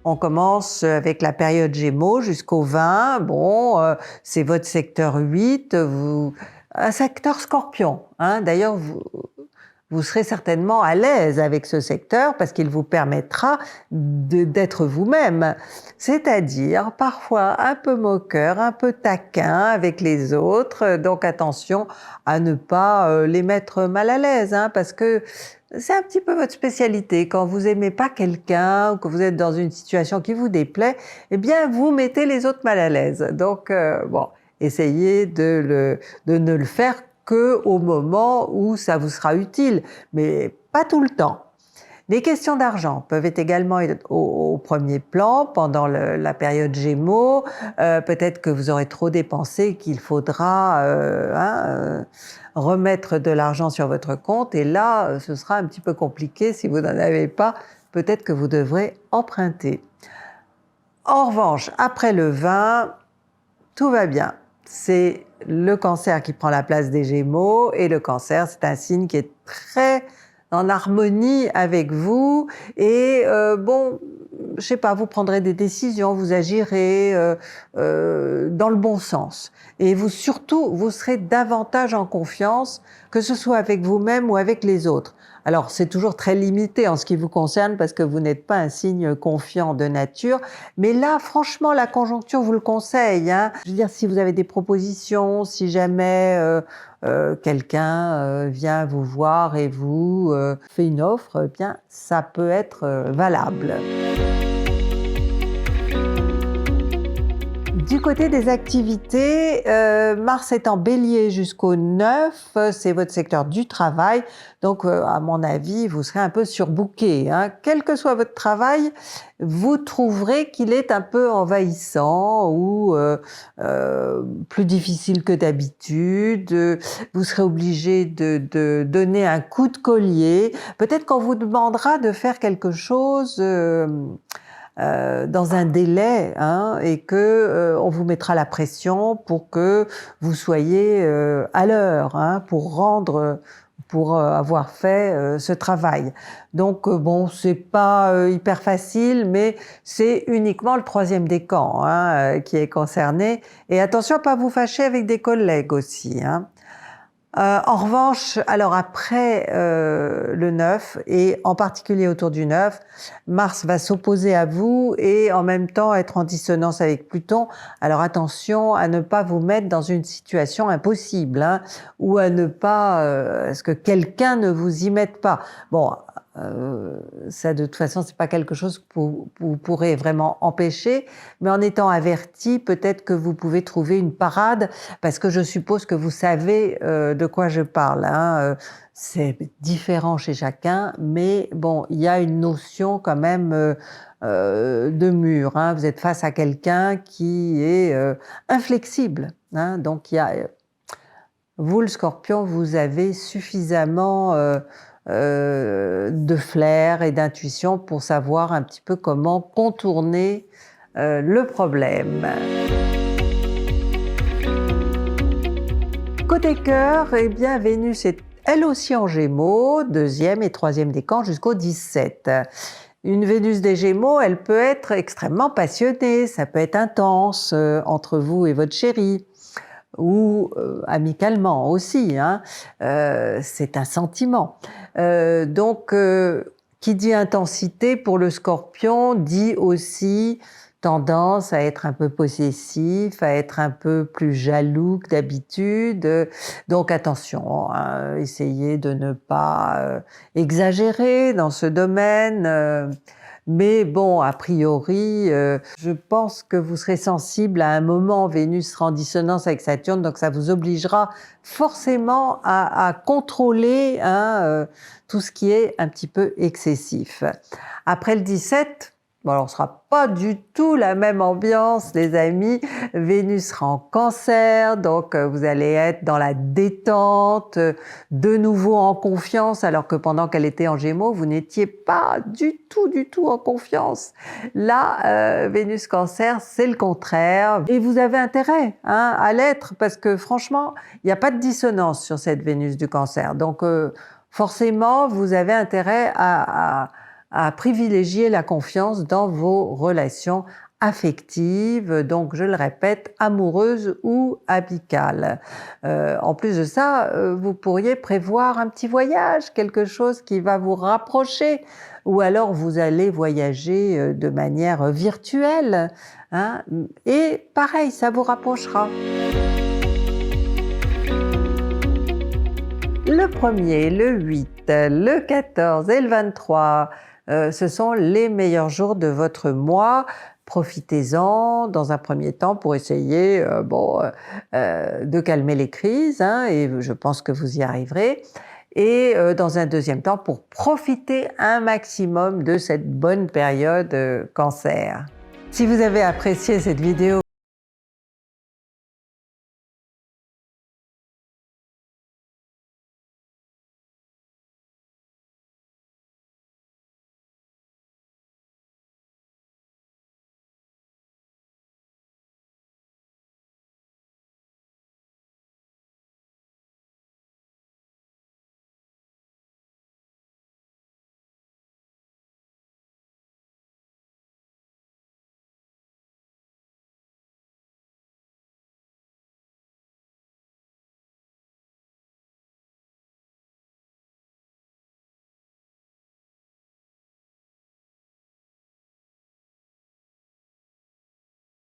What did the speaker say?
On commence avec la période Gémeaux jusqu'au 20. Bon, c'est votre secteur 8. Un secteur Scorpion. D'ailleurs, vous serez certainement à l'aise avec ce secteur parce qu'il vous permettra d'être vous-même. C'est-à-dire parfois un peu moqueur, un peu taquin avec les autres. Donc attention à ne pas les mettre mal à l'aise parce que c'est un petit peu votre spécialité. Quand vous aimez pas quelqu'un ou que vous êtes dans une situation qui vous déplaît, eh bien vous mettez les autres mal à l'aise. Donc bon, essayez de ne le faire qu'au moment où ça vous sera utile, mais pas tout le temps. Les questions d'argent peuvent être également au premier plan pendant la période Gémeaux. Peut-être que vous aurez trop dépensé, qu'il faudra remettre de l'argent sur votre compte. Et là, ce sera un petit peu compliqué. Si vous n'en avez pas, peut-être que vous devrez emprunter. En revanche, après le 20, tout va bien. C'est le Cancer qui prend la place des Gémeaux, et le Cancer, c'est un signe qui est très en harmonie avec vous, et bon, je sais pas, vous prendrez des décisions, vous agirez dans le bon sens, et surtout, vous serez davantage en confiance, que ce soit avec vous-même ou avec les autres. Alors, c'est toujours très limité en ce qui vous concerne parce que vous n'êtes pas un signe confiant de nature. Mais là, franchement, la conjoncture vous le conseille. Je veux dire, si vous avez des propositions, si jamais quelqu'un vient vous voir et vous fait une offre, eh bien, ça peut être valable. Du côté des activités, Mars est en Bélier jusqu'au 9, c'est votre secteur du travail, donc à mon avis, vous serez un peu surbooké. Quel que soit votre travail, vous trouverez qu'il est un peu envahissant ou plus difficile que d'habitude. Vous serez obligé de donner un coup de collier. Peut-être qu'on vous demandera de faire quelque chose dans un délai et que on vous mettra la pression pour que vous soyez à l'heure pour avoir fait ce travail. Donc bon, c'est pas hyper facile, mais c'est uniquement le 3e décan qui est concerné. Et attention à pas vous fâcher avec des collègues aussi. En revanche, alors après le 9, et en particulier autour du 9, Mars va s'opposer à vous et en même temps être en dissonance avec Pluton. Alors attention à ne pas vous mettre dans une situation impossible, ou à ne pas, à ce que quelqu'un ne vous y mette pas. Bon, ça de toute façon c'est pas quelque chose que vous pourrez vraiment empêcher, mais en étant averti, peut-être que vous pouvez trouver une parade, parce que je suppose que vous savez de quoi je parle. C'est différent chez chacun, mais bon, il y a une notion quand même de mur. Vous êtes face à quelqu'un qui est inflexible. Donc il y a vous, le Scorpion, vous avez suffisamment de flair et d'intuition pour savoir un petit peu comment contourner le problème. Côté cœur, eh bien Vénus est elle aussi en Gémeaux, 2e et 3e décan jusqu'au 17. Une Vénus des Gémeaux, elle peut être extrêmement passionnée, ça peut être intense entre vous et votre chéri, ou amicalement aussi, c'est un sentiment. Donc, qui dit intensité pour le Scorpion dit aussi tendance à être un peu possessif, à être un peu plus jaloux que d'habitude. Donc attention, essayez de ne pas exagérer dans ce domaine. Mais bon, a priori, je pense que vous serez sensible à un moment, Vénus sera en dissonance avec Saturne, donc ça vous obligera forcément à contrôler tout ce qui est un petit peu excessif. Après le 17, bon, alors, ce sera pas du tout la même ambiance, les amis. Vénus sera en Cancer, donc vous allez être dans la détente, de nouveau en confiance, alors que pendant qu'elle était en Gémeaux, vous n'étiez pas du tout en confiance. Là, Vénus Cancer, c'est le contraire. Et vous avez intérêt à l'être, parce que franchement, il n'y a pas de dissonance sur cette Vénus du Cancer. Donc, forcément, vous avez intérêt à à privilégier la confiance dans vos relations affectives, donc je le répète, amoureuses ou amicales. En plus de ça, vous pourriez prévoir un petit voyage, quelque chose qui va vous rapprocher, ou alors vous allez voyager de manière virtuelle, hein, et pareil, ça vous rapprochera. Le 1er, le 8, le 14 et le 23, ce sont les meilleurs jours de votre mois. Profitez-en dans un premier temps pour essayer de calmer les crises, hein, et je pense que vous y arriverez. Et dans un deuxième temps pour profiter un maximum de cette bonne période Cancer. Si vous avez apprécié cette vidéo,